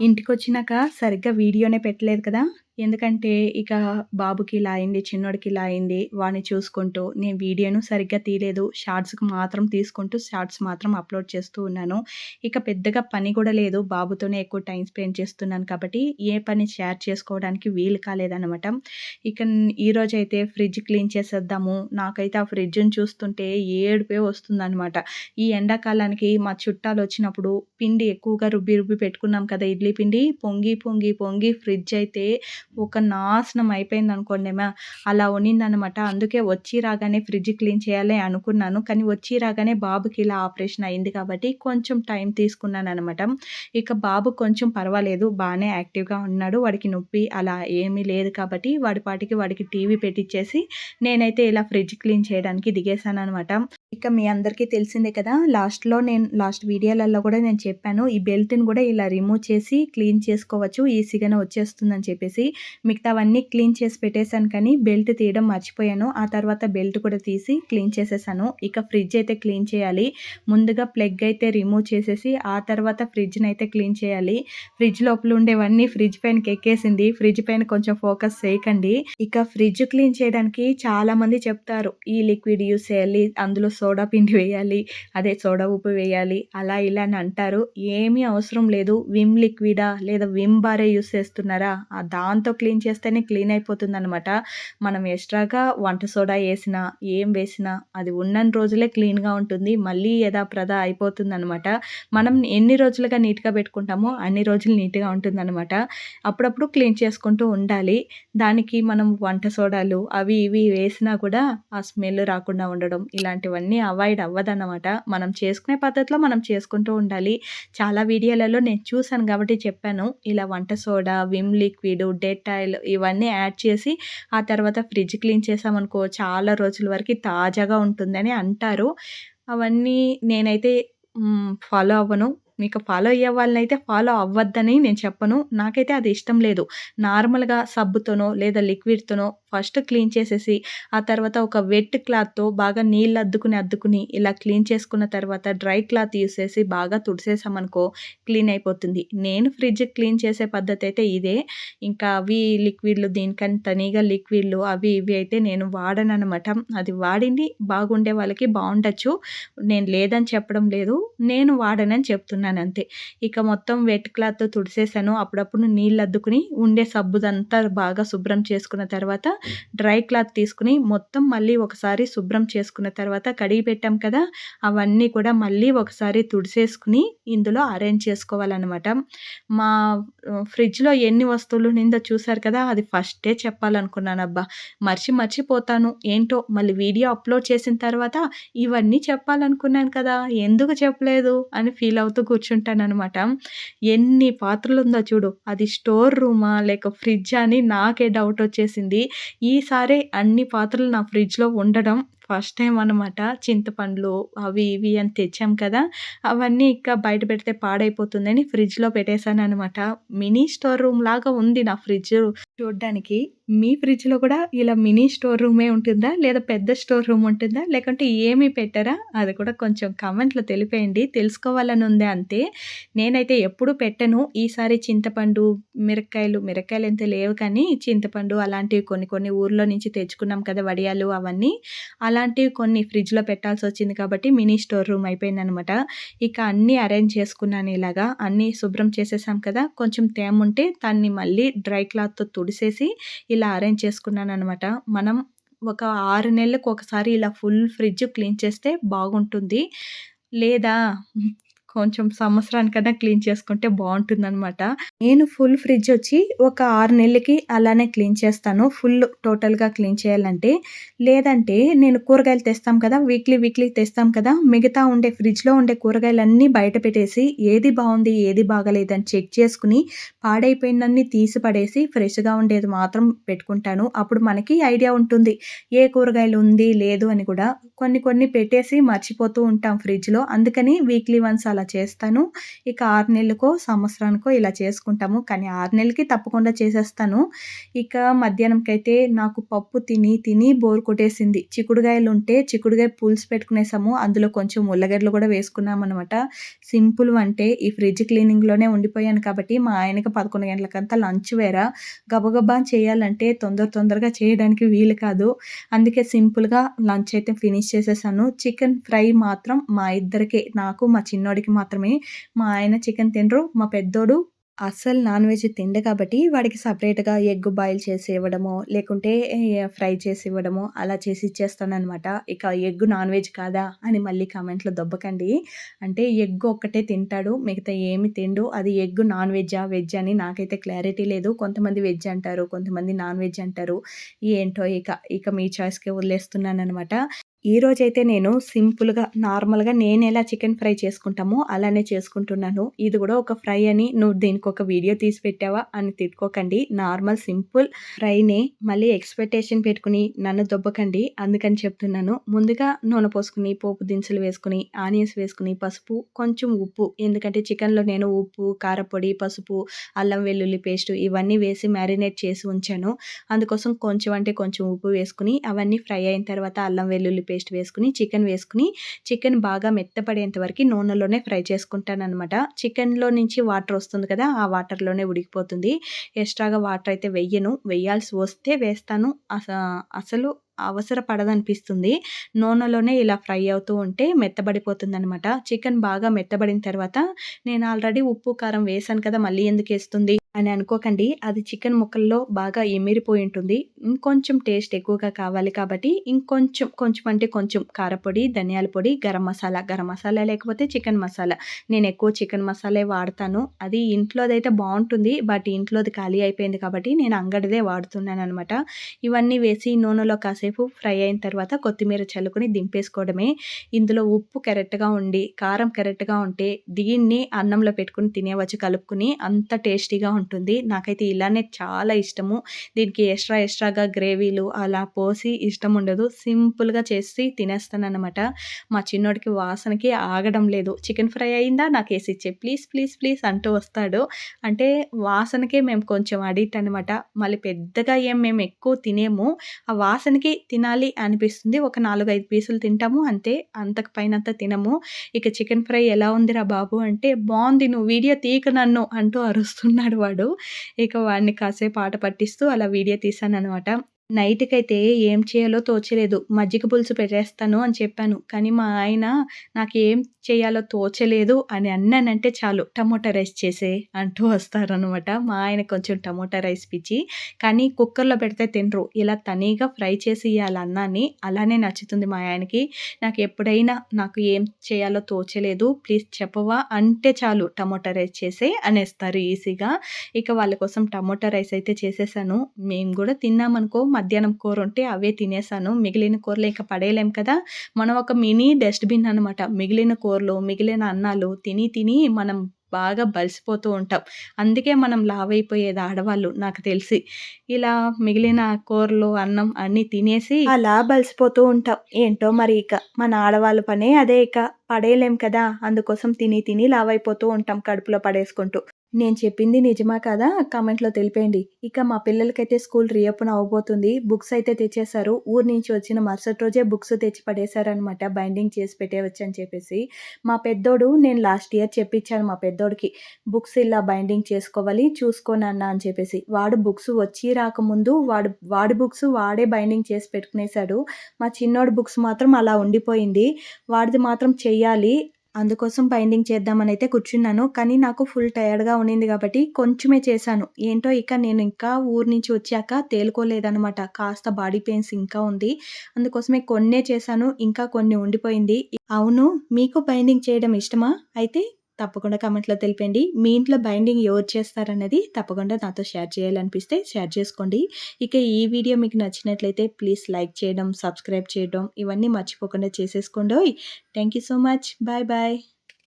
ఇంటికొచ్చినాక సరిగ్గా వీడియోనే పెట్టలేదు కదా! ఎందుకంటే, ఇక బాబుకి ఇలా అయింది, చిన్నోడికి ఇలా అయింది. వాడిని చూసుకుంటూ నేను వీడియోను సరిగ్గా తీయలేదు. షార్ట్స్‌కి మాత్రం తీసుకుంటూ షార్ట్స్ మాత్రం అప్‌లోడ్ చేస్తూ ఉన్నాను. ఇక పెద్దగా పని కూడా లేదు. బాబుతోనే ఎక్కువ టైమ్ స్పెండ్ చేస్తున్నాను కాబట్టి, ఏ పని షేర్ చేసుకోవడానికి వీలు కాలేదనమాట. ఇక ఈరోజైతే ఫ్రిడ్జ్ క్లీన్ చేసేద్దాము. నాకైతే ఆ ఫ్రిడ్జ్‌ని చూస్తుంటే ఏడుపే వస్తుందనమాట. ఈ ఎండాకాలానికి మా చుట్టాలొచ్చినప్పుడు పిండి ఎక్కువగా రుబ్బి రుబ్బి పెట్టుకున్నాం కదా! ఇడ్లీ పిండి పొంగి, పొంగి, పొంగి ఫ్రిడ్జ్ అయితే ఒక నాశనం అయిపోయిందనుకోండేమా! అలా ఉన్నిందనమాట. అందుకే వచ్చి రాగానే ఫ్రిడ్జ్ క్లీన్ చేయాలి అనుకున్నాను. కానీ వచ్చి రాగానే బాబుకి ఇలా ఆపరేషన్ అయింది కాబట్టి కొంచెం టైం తీసుకున్నాననమాట. ఇక బాబు కొంచెం పర్వాలేదు. బానే యాక్టివ్‌గా ఉన్నాడు. వాడికి నొప్పి అలా ఏమీ లేదు కాబట్టి వాడి పాటికి వాడికి టీవీ పెట్టిచ్చేసి నేనైతే ఇలా ఫ్రిడ్జ్ క్లీన్ చేయడానికి దిగేసాననమాట. ఇక మీ అందరికీ తెలిసిందే కదా! లాస్ట్ వీడియోలలో కూడా నేను చెప్పాను. ఈ బెల్ట్‌ని కూడా ఇలా రిమూవ్ చేసి క్లీన్ చేసుకోవచ్చు. ఈజీగానే వచ్చేస్తుందని చెప్పేసి. మిగతావన్నీ క్లీన్ చేసి పెట్టేసాను కానీ బెల్ట్ తీయడం మర్చిపోయాను. ఆ తర్వాత బెల్ట్ కూడా తీసి క్లీన్ చేసేసాను. ఇక ఫ్రిడ్జ్ అయితే క్లీన్ చేయాలి. ముందుగా ప్లగ్ అయితే రిమూవ్ చేసేసి ఆ తర్వాత ఫ్రిడ్జ్‌నైతే క్లీన్ చేయాలి. ఫ్రిడ్జ్ లోపల ఉండేవన్నీ ఫ్రిడ్జ్ పైనకి ఎక్కేసింది. ఫ్రిడ్జ్ పైన కొంచెం ఫోకస్ చేయకండి. ఇక ఫ్రిడ్జ్ క్లీన్ చేయడానికి చాలామంది చెప్తారు. ఈ లిక్విడ్ యూజ్ చేయాలి. అందులో సోడా పిండి వేయాలి. అదే సోడా ఉప్పు వేయాలి. అలా ఇలా అని అంటారు. ఏమీ అవసరం లేదు. విమ్ లిక్విడా లేదా విమ్ బారే యూజ్ చేస్తున్నారా? దాంతో క్లీన్ చేస్తేనే క్లీన్ అయిపోతుందనమాట. మనం ఎక్స్‌ట్రాగా వంట సోడా ఏసినా, ఏం వేసినా అది ఉన్నన్ని రోజులే క్లీన్‌గా ఉంటుంది. మళ్ళీ యథాప్రథ అయిపోతుందనమాట. మనం ఎన్ని రోజులుగా నీట్‌గా పెట్టుకుంటామో అన్ని రోజులు నీట్‌గా ఉంటుందనమాట. అప్పుడప్పుడు క్లీన్ చేసుకుంటూ ఉండాలి. దానికి మనం వంట సోడాలు అవి ఇవి వేసినా కూడా ఆ స్మెల్ రాకుండా ఉండడం ఇలాంటివన్నీ అవాయిడ్ అవ్వదన్నమాట. మనం చేసుకునే పద్ధతిలో మనం చేసుకుంటూ ఉండాలి. చాలా వీడియోలలో నేను చూసాను కాబట్టి చెప్పాను. ఇలా వంట సోడా, విమ్ లిక్విడ్, డెటాయిల్ ఇవన్నీ యాడ్ చేసి ఆ తర్వాత ఫ్రిడ్జ్ క్లీన్ చేసామనుకో చాలా రోజుల వరకి తాజాగా ఉంటుందని అంటారు. అవన్నీ నేనైతే ఫాలో అవ్వను. మీకు ఫాలో అయ్యే వాళ్ళనైతే ఫాలో అవ్వద్దని నేను చెప్పను. నాకైతే అది ఇష్టం లేదు. నార్మల్‌గా సబ్బుతోనో లేదా లిక్విడ్‌తోనో ఫస్ట్ క్లీన్ చేసేసి, ఆ తర్వాత ఒక వెట్ క్లాత్‌తో బాగా నీళ్ళు అద్దుకుని ఇలా క్లీన్ చేసుకున్న తర్వాత డ్రై క్లాత్ యూజ్ చేసి బాగా తుడిసేసామనుకో క్లీన్ అయిపోతుంది. నేను ఫ్రిడ్జ్ క్లీన్ చేసే పద్ధతయితే ఇదే. ఇంకా అవి లిక్విడ్‌లు దీనికని తనీగా లిక్విడ్‌లు అవి ఇవి అయితే నేను వాడననమాట. అది వాడింది బాగుండే వాళ్ళకి బావుండొచ్చు. నేను లేదని చెప్పడం లేదు. నేను వాడనని చెప్తున్నానంతే. ఇక మొత్తం వెట్ క్లాత్‌తో తుడిసేసాను. అప్పుడప్పుడు నీళ్ళద్దుకుని ఉండే సబ్బుదంతా బాగా శుభ్రం చేసుకున్న తర్వాత డ్రై క్లాత్ తీసుకొని మొత్తం మళ్ళీ ఒకసారి శుభ్రం చేసుకున్న తర్వాత కడిగి పెట్టాం కదా! అవన్నీ కూడా మళ్ళీ ఒకసారి తుడిసేసుకొని ఇందులో అరేంజ్ చేసుకోవాలనమాట. మా ఫ్రిడ్జ్‌లో ఎన్ని వస్తువులు ఉన్నిందో చూసారు కదా! అది ఫస్టే చెప్పాలనుకున్నానబ్బా! మర్చిపోతాను. ఏంటో మళ్ళీ వీడియో అప్‌లోడ్ చేసిన తర్వాత ఇవన్నీ చెప్పాలనుకున్నాను కదా! ఎందుకు చెప్పలేదు అని ఫీల్ అవుతూ కూర్చుంటాననమాట. ఎన్ని పాత్రలుందో చూడు. అది స్టోర్ రూమా? లేక ఫ్రిడ్జా? అని నాకే డౌటొచ్చేసింది. ఈసారే అన్ని పాత్రలు నా ఫ్రిడ్జ్‌లో ఉండడం ఫస్ట్ టైమ్ అనమాట. చింతపండ్లు అవి ఇవి అని తెచ్చాం కదా! అవన్నీ ఇక బయట పెడితే పాడైపోతుందని ఫ్రిడ్జ్‌లో పెట్టేసాననమాట. మినీ స్టోర్ రూమ్ లాగా ఉంది నా ఫ్రిడ్జ్ చూడ్డానికి. మీ ఫ్రిడ్జ్‌లో కూడా ఇలా మినీ స్టోర్ రూమే ఉంటుందా? లేదా పెద్ద స్టోర్ రూమ్ ఉంటుందా? లేకుంటే ఏమి పెట్టరా? అది కూడా కొంచెం కామెంట్‌లో తెలిపేయండి. తెలుసుకోవాలని ఉంది అంతే. నేనైతే ఎప్పుడు పెట్టను. ఈసారి చింతపండు, మిరపకాయలైతే లేవు కానీ చింతపండు అలాంటివి కొన్ని కొన్ని ఊర్లో నుంచి తెచ్చుకున్నాం కదా! వడియాలు అవన్నీ. అలాంటివి కొన్ని ఫ్రిడ్జ్‌లో పెట్టాల్సొచ్చింది కాబట్టి మినీ స్టోర్ రూమ్ అయిపోయిందనమాట. ఇక అన్నీ అరేంజ్ చేసుకున్నాను ఇలాగా. అన్నీ శుభ్రం చేసేసాం కదా! కొంచెం తేముంటే దాన్ని మళ్ళీ డ్రై క్లాత్‌తో తుడిసేసి ఇలా అరేంజ్ చేసుకున్నాననమాట. మనం ఒక 6 నెలలకు ఒకసారి ఇలా ఫుల్ ఫ్రిడ్జ్ క్లీన్ చేస్తే బాగుంటుంది. లేదా కొంచెం సంవత్సరానికన్నా క్లీన్ చేసుకుంటే బావుంటుందనమాట. నేను ఫుల్ ఫ్రిడ్జొచ్చి ఒక 6 నెలలకి అలానే క్లీన్ చేస్తాను. టోటల్‌గా క్లీన్ చేయాలంటే. లేదంటే నేను కూరగాయలు తెస్తాం కదా! వీక్లీ తెస్తాం కదా! మిగతా ఉండే ఫ్రిడ్జ్‌లో ఉండే కూరగాయలన్నీ బయట పెట్టేసి ఏది బావుంది, ఏది బాగాలేదని చెక్ చేసుకొని పాడైపోయిందన్నీ తీసి పడేసి ఫ్రెష్‌గా ఉండేది మాత్రం పెట్టుకుంటాను. అప్పుడు మనకి ఐడియా ఉంటుంది. ఏ కూరగాయలు ఉంది, లేదు అని కూడా. కొన్ని కొన్ని పెట్టేసి మర్చిపోతూ ఉంటాం ఫ్రిడ్జ్‌లో. అందుకని వీక్లీ వన్స్ అలా అలా చేస్తాను. ఇక 6 నెలలకో, సంవత్సరానికో ఇలా చేసుకుంటాము. కానీ 6 నెలలకి తప్పకుండా చేసేస్తాను. ఇక మధ్యాహ్నంకైతే నాకు పప్పు తిని, తిని బోర్ కొట్టేసింది. చిక్కుడుగాయలుంటే చిక్కుడుగాయ పులుసు పెట్టుకునేసాము. అందులో కొంచెం ఉల్లగడ్డలు కూడా వేసుకున్నామనమాట. సింపుల్ అంటే ఈ ఫ్రిడ్జ్ క్లీనింగ్‌లోనే ఉండిపోయాను కాబట్టి మా ఆయనకి 11 గంటలకంతా లంచ్ వేర. గబగబా చేయాలంటే తొందరగా చేయడానికి వీలు కాదు. అందుకే సింపుల్‌గా లంచ్ అయితే ఫినిష్ చేసేసాను. చికెన్ ఫ్రై మాత్రం మా ఇద్దరికే, నాకు మా చిన్నోడికి మాత్రమే. మా ఆయన చికెన్ తినరు. మా పెద్దోడు అస్సలు నాన్ వెజ్ తినడు కాబట్టి వాడికి సెపరేట్‌గా ఎగ్ బాయిల్ చేసి ఇవ్వడమో, లేకుంటే ఫ్రై చేసి ఇవ్వడమో అలా చేసి ఇచ్చేస్తాననమాట. ఇక ఎగ్ నాన్ వెజ్ కాదా అని మళ్ళీ కామెంట్‌లో దొబ్బకండి. అంటే ఎగ్ ఒక్కటే తింటాడు. మిగతా ఏమి తినడు. అది ఎగ్ నాన్ వెజ్జా? వెజ్ అని నాకైతే క్లారిటీ లేదు. కొంతమంది వెజ్ అంటారు. కొంతమంది నాన్ వెజ్ అంటారు. ఏంటో ఇక మీ చాయిస్‌కే వదిలేస్తున్నాననమాట. ఈరోజైతే నేను సింపుల్‌గా, నార్మల్‌గా నేనెలా చికెన్ ఫ్రై చేసుకుంటామో అలానే చేసుకుంటున్నాను. ఇది గూడా ఒక ఫ్రై అని నువ్వు దీనికొక వీడియో తీసి పెట్టావా అని తిట్టుకోకండి. Normal simple ఫ్రైనే. మళ్ళీ ఎక్స్‌పెక్టేషన్ పెట్టుకొని నన్ను దొబ్బకండి. అందుకని చెప్తున్నాను. ముందుగా నూనె పోసుకొని, పోపు దినుసులు వేసుకొని, ఆనియన్స్ వేసుకొని, పసుపు, కొంచెం ఉప్పు. ఎందుకంటే చికెన్‌లో నేను ఉప్పు, కారపొడి, పసుపు, అల్లం వెల్లుల్లి పేస్టు ఇవన్నీ వేసి మ్యారినేట్ చేసి ఉంచాను. అందుకోసం కొంచెం అంటే కొంచెం ఉప్పు వేసుకొని అవన్నీ ఫ్రై అయిన తర్వాత అల్లం వెల్లుల్లి పేస్ట్ వేసుకొని, చికెన్ బాగా మెత్తపడేంత వరకు నూనెలోనే ఫ్రై చేసుకుంటాననమాట. చికెన్‌లో నుంచి వాటర్ వస్తుంది కదా! ఆ వాటర్‌లోనే ఉడికిపోతుంది. ఎక్స్‌ట్రాగా వాటర్ అయితే వెయ్యను. వెయ్యాల్సి వస్తే వేస్తాను. అసలు అవసరపడదనిపిస్తుంది. నూనెలోనే ఇలా ఫ్రై అవుతూ ఉంటే మెత్తబడిపోతుందనమాట. చికెన్ బాగా మెత్తబడిన తర్వాత నేను ఆల్రెడీ ఉప్పు, కారం వేశాను కదా! మళ్ళీ ఎందుకేస్తుంది అని అనుకోకండి. అది చికెన్ ముక్కల్లో బాగా ఇమిరిపోయి ఉంటుంది. ఇంకొంచెం టేస్ట్ ఎక్కువగా కావాలి కాబట్టి కొంచెం అంటే కొంచెం కారపొడి, ధనియాల పొడి, గరం మసాలా లేకపోతే చికెన్ మసాలా. నేను ఎక్కువ చికెన్ మసాలే వాడతాను. అది ఇంట్లోదైతే బావుంటుంది. బట్ ఇంట్లోది ఖాళీ అయిపోయింది కాబట్టి నేను అంగడిదే వాడుతున్నాననమాట. ఇవన్నీ వేసి నూనెలో కాసేపు ఫ్రై అయిన తర్వాత కొత్తిమీర చల్లుకొని దింపేసుకోవడమే. ఇందులో ఉప్పు కరెక్ట్‌గా ఉండి, కారం కరెక్ట్‌గా ఉంటే దీన్ని అన్నంలో పెట్టుకొని తినేయవచ్చు కలుపుకొని. అంత టేస్టీగా ఉంటుంది. నాకైతే ఇలానే చాలా ఇష్టము. దీనికి ఎక్స్‌ట్రాగా గ్రేవీలు అలా పోసి ఇష్టం ఉండదు. సింపుల్‌గా చేసి తినేస్తాననమాట. మా చిన్నోడికి వాసనకి ఆగడం లేదు. చికెన్ ఫ్రై అయిందా? నాకేసిచ్చే ప్లీజ్ అంటూ వస్తాడు. అంటే వాసనకే మేము కొంచెం అడిక్ట్ అనమాట. మళ్ళీ పెద్దగా మేము ఎక్కువ తినేము. ఆ వాసనకి తినాలి అనిపిస్తుంది. ఒక 4, 5 పీసులు తింటాము అంతే. అంతకు పైనంతా తినము. ఇక చికెన్ ఫ్రై ఎలా ఉందిరా బాబు అంటే, "బావుంది నువ్వు వీడియో తీయక నన్ను" అంటూ అరుస్తున్నాడు వాడు. ఇక వాడిని కాసేపు ఆట పట్టిస్తూ అలా వీడియో తీశాననమాట. నైట్‌కైతే ఏం చేయాలో తోచలేదు. మజ్జిగ పులుసు పెట్టేస్తాను అని చెప్పాను. కానీ మా ఆయన నాకేం చేయాలో తోచలేదు అని అన్నానంటే చాలు టమోటా రైస్ చేసేయి అంటూ వస్తారనమాట. మా ఆయన కొంచెం టమోటా రైస్ పిచ్చి. కానీ కుక్కర్‌లో పెడితే తినరు. ఇలా తనీగా ఫ్రై చేసి ఇయ్యాలి అన్నాన్ని. అలానే నచ్చుతుంది మా ఆయనకి. నాకు ఏం చేయాలో తోచలేదు. ప్లీజ్ చెప్పవా అంటే చాలు టమోటా రైస్ చేసేయి అనేస్తారు ఈజీగా. ఇక వాళ్ళ కోసం టమోటా రైస్ అయితే చేసేసాను. మేము గూడా తిన్నామనుకో మధ్యాహ్నం కూరుంటే అవే తినేసాను. మిగిలిన కూరలు ఇక పడేయలేం కదా! మనం ఒక మినీ డస్ట్‌బిన్ అనమాట. మిగిలిన కూరలు, మిగిలిన అన్నాలు తిని మనం బాగా బలిసిపోతూ ఉంటాం. అందుకే మనం లావైపోయేది ఆడవాళ్ళు నాకు తెలిసి. ఇలా మిగిలిన కూరలు, అన్నం అన్నీ తినేసి అలా బలిసిపోతూ ఉంటాం. ఏంటో మరి ఇక మన ఆడవాళ్ళ పనే అదే ఇక. పడేయలేం కదా! అందుకోసం తిని లావైపోతూ ఉంటాం కడుపులో పడేసుకుంటూ. నేను చెప్పింది నిజమా కాదా కామెంట్‌లో తెలిపేయండి. ఇక మా పిల్లలకైతే స్కూల్ రీఓపెన్ అవ్వబోతుంది. బుక్స్ అయితే తెచ్చేసారు. ఊరు నుంచి వచ్చిన మరుసటి రోజే బుక్స్ తెచ్చి పడేశారనమాట. బైండింగ్ చేసి పెట్టేయొచ్చని చెప్పేసి. మా పెద్దోడు నేను లాస్ట్ ఇయర్ చెప్పించాను మా పెద్దోడికి. బుక్స్ ఇలా బైండింగ్ చేసుకోవాలి చూసుకో నాన్న అని చెప్పేసి. వాడు బుక్స్ వచ్చి రాకముందు వాడి బుక్స్ వాడే బైండింగ్ చేసి పెట్టుకునేసాడు. మా చిన్నోడి బుక్స్ మాత్రం అలా ఉండిపోయింది. వాడిది మాత్రం చెయ్యాలి. అందుకోసం బైండింగ్ చేద్దామనైతే కూర్చున్నాను. కానీ నాకు ఫుల్ టయర్డ్‌గా ఉండింది గాబట్టి కొంచెమే చేశాను. ఏంటో ఇక నేను ఇంకా ఊరు నుంచి వచ్చాక తేలుకోలేదనమాట. కాస్త బాడీ పెయిన్స్ ఇంకా ఉంది. అందుకోసమే కొన్నే చేశాను. ఇంకా కొన్ని ఉండిపోయింది. అవును. మీకు బైండింగ్ చేయడం ఇష్టమా? అయితే తప్పకుండా కామెంట్‌లో తెలిపండి. మీ ఇంట్లో బైండింగ్ ఎవరు చేస్తారన్నది తప్పకుండా నాతో షేర్ చేయాలనిపిస్తే షేర్ చేసుకోండి. ఇక ఈ వీడియో మీకు నచ్చినట్లయితే ప్లీజ్ లైక్ చేయడం, సబ్స్క్రైబ్ చేయడం ఇవన్నీ మర్చిపోకుండా చేసేసుకోండోయ్. Thank you so much. Bye bye.